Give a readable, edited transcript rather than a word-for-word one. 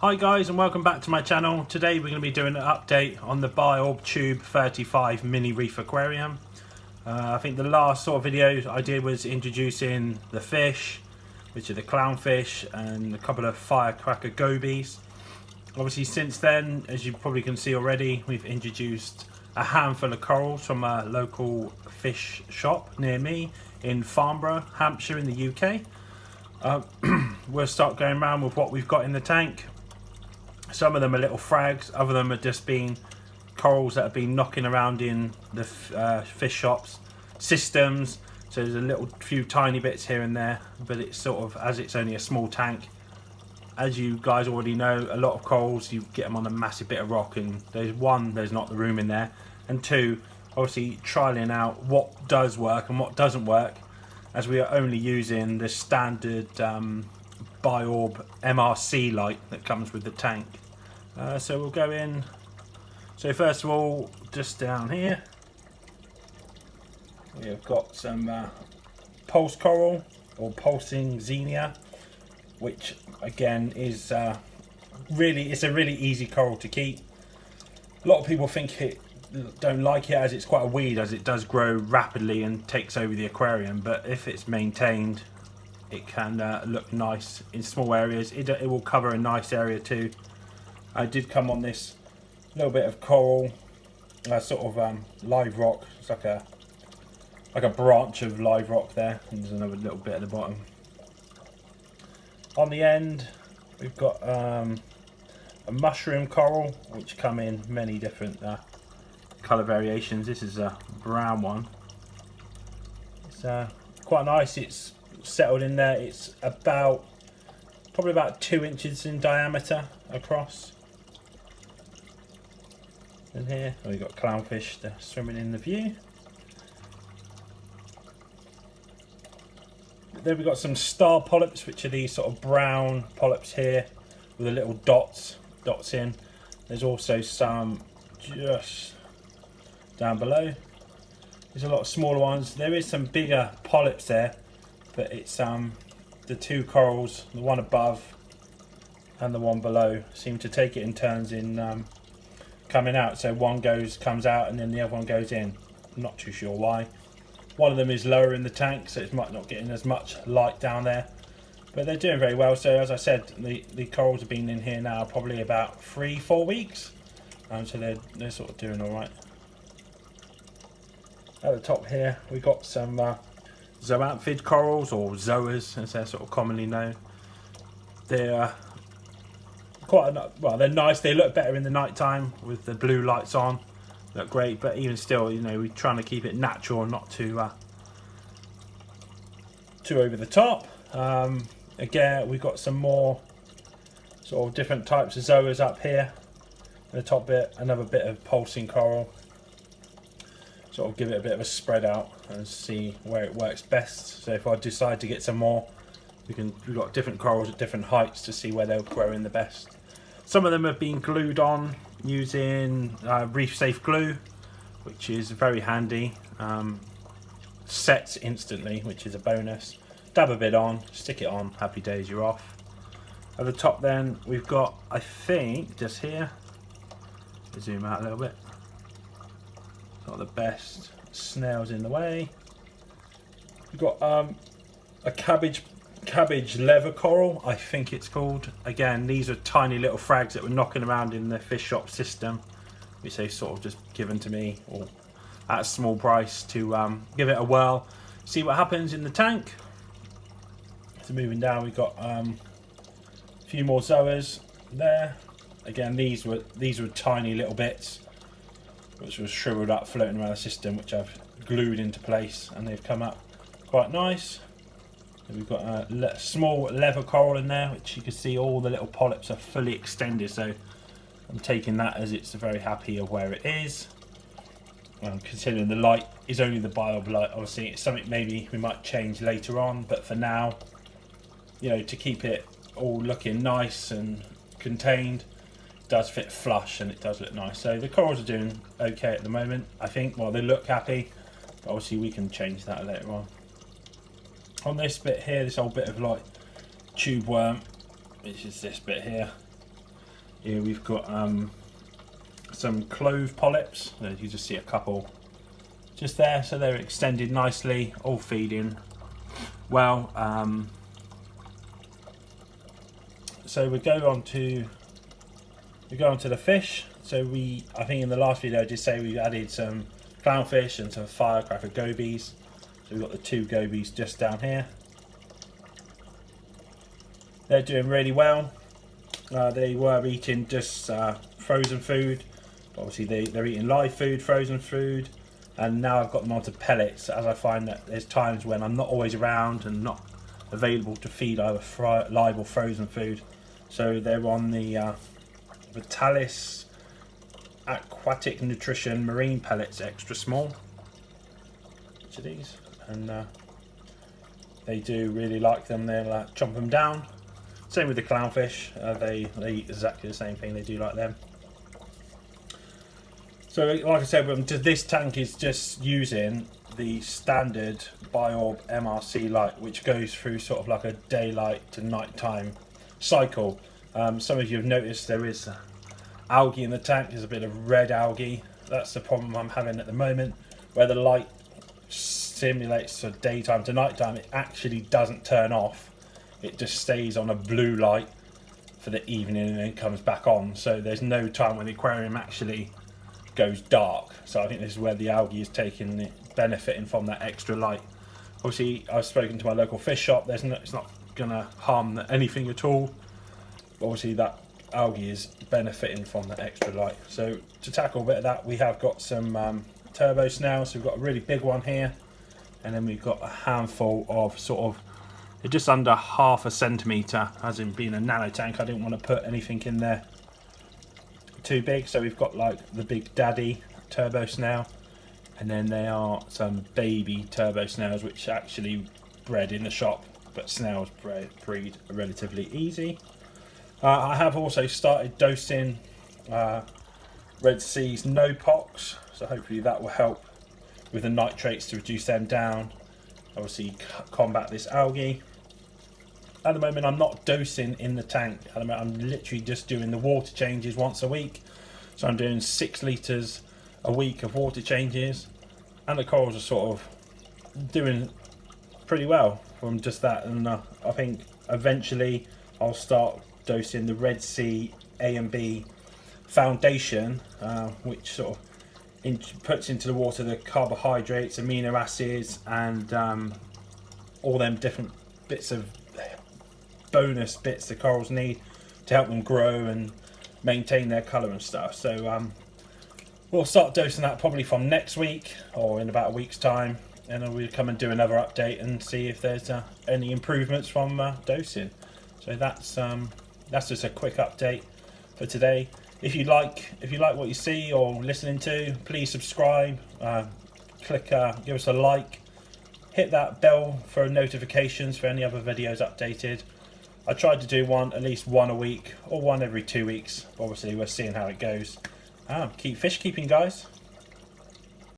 Hi guys, and welcome back to my channel. Today we're going to be doing an update on the Biorb Tube 35 mini reef aquarium. I think the last sort of video I did was introducing the fish, which are the clownfish, and a couple of firecracker gobies. Obviously since then, as you probably can see already, we've introduced a handful of corals from a local fish shop near me in Farnborough, Hampshire in the UK. We'll start going around with what we've got in the tank. Some of them are little frags, other of them are just been corals that have been knocking around in the fish shops systems. So there's a little few tiny bits here and there, but it's sort of, as it's only a small tank, as you guys already know, a lot of corals you get them on a massive bit of rock, and there's not the room in there, and two, obviously trialing out what does work and what doesn't work, as we are only using the standard Biorb MCR Light that comes with the tank. So we'll go in. So first of all, just down here we've got some pulse coral or pulsing Xenia, which again is it's a really easy coral to keep. A lot of people don't like it as it's quite a weed, as it does grow rapidly and takes over the aquarium, but if it's maintained it can look nice in small areas. It will cover a nice area too. I did come on this little bit of coral, sort of live rock. It's like a branch of live rock there, and there's another little bit at the bottom. On the end we've got a mushroom coral, which come in many different colour variations. This is a brown one. It's quite nice. It's settled in there. It's probably about 2 inches in diameter across. And here we've got clownfish swimming in the view. Then we've got some star polyps, which are these sort of brown polyps here with the little dots in. There's also some just down below. There's a lot of smaller ones. There is some bigger polyps there, but it's the two corals, the one above and the one below, seem to take it in turns in coming out. So one comes out and then the other one goes in. I'm not too sure why. One of them is lower in the tank, so it's not getting as much light down there, but they're doing very well. So as I said, the corals have been in here now probably about 3-4 weeks, so they're sort of doing all right. At the top here we've got some Zoanthid corals, or zoas as they're sort of commonly known. They're they're nice. They look better in the night time with the blue lights on. Look great, but even still, you know, we're trying to keep it natural and not too over the top. Again, we've got some more sort of different types of zoas up here. In the top bit, another bit of pulsing coral. Sort of give it a bit of a spread out and see where it works best. So if I decide to get some more, we've got different corals at different heights to see where they'll grow in the best. Some of them have been glued on using Reef safe glue, which is very handy. Sets instantly, which is a bonus. Dab a bit on, stick it on, happy days, you're off. At the top then we've got, I think just here, zoom out a little bit, not the best, snails in the way. We've got a cabbage leather coral, I think it's called. Again, these are tiny little frags that were knocking around in the fish shop system, which they sort of just given to me, or at a small price, to give it a whirl, see what happens in the tank. So moving down, we've got a few more zoas there. Again, these were tiny little bits which was shriveled up floating around the system, which I've glued into place, and they've come up quite nice. And we've got a small leather coral in there, which you can see all the little polyps are fully extended, so I'm taking that as it's very happy of where it is. Considering the light is only the Biorb light, obviously it's something maybe we might change later on, but for now, you know, to keep it all looking nice and contained, it does fit flush and it does look nice. So the corals are doing okay at the moment, I think. Well, they look happy, but obviously we can change that later on. On this bit here, this old bit of like tube worm, which is this bit here, Here we've got some Clove Polyps. You just see a couple just there, so they're extended nicely, all feeding well. So we go on to the fish. So I think in the last video I did say we added some clownfish and some firecracker gobbies. So we've got the 2 gobbies just down here. They're doing really well. They were eating just frozen food. Obviously they're eating live food, frozen food, and now I've got them onto pellets, as I find that there's times when I'm not always around and not available to feed either live or frozen food. So they're on the Vitalis Aquatic Nutrition Marine Pellets Extra Small. Each of these, and they do really like them. They'll chomp them down. Same with the clownfish. They eat exactly the same thing. They do like them. So like I said, this tank is just using the standard Biorb MCR Light, which goes through sort of like a daylight to nighttime cycle. Some of you have noticed there is algae in the tank. There's a bit of red algae. That's the problem I'm having at the moment, where the light simulates for daytime to nighttime. It actually doesn't turn off. It just stays on a blue light for the evening and then comes back on. So there's no time when the aquarium actually goes dark. So I think this is where the algae is benefiting from that extra light. Obviously, I've spoken to my local fish shop. It's not going to harm anything at all. But obviously, that algae is benefiting from that extra light. So to tackle a bit of that, we have got some turbo snails. So we've got a really big one here, and then we've got a handful of sort of just under 1/2 centimetre, as in being a nano tank. I didn't want to put anything in there too big, so we've got like the big daddy turbo snail, and then there are some baby turbo snails which actually bred in the shop, but snails breed relatively easy. I have also started dosing Red Sea's no pox, so hopefully that will help with the nitrates to reduce them down, obviously combat this algae. At the moment I'm not dosing in the tank. At the moment I'm literally just doing the water changes once a week. So I'm doing 6 litres a week of water changes, and the corals are sort of doing pretty well from just that. And I think eventually I'll start dosing the Red Sea A and B foundation, which sort of puts into the water the carbohydrates, amino acids, and all them different bits of bonus bits the corals need to help them grow and maintain their colour and stuff. So we'll start dosing that probably from next week or in about a week's time, and then we'll come and do another update and see if there's any improvements from dosing. So that's just a quick update for today. If you like what you see or listening to, please subscribe, give us a like, hit that bell for notifications for any other videos updated. I tried to do at least one a week or one every 2 weeks. Obviously we're seeing how it goes. Keep fish keeping, guys.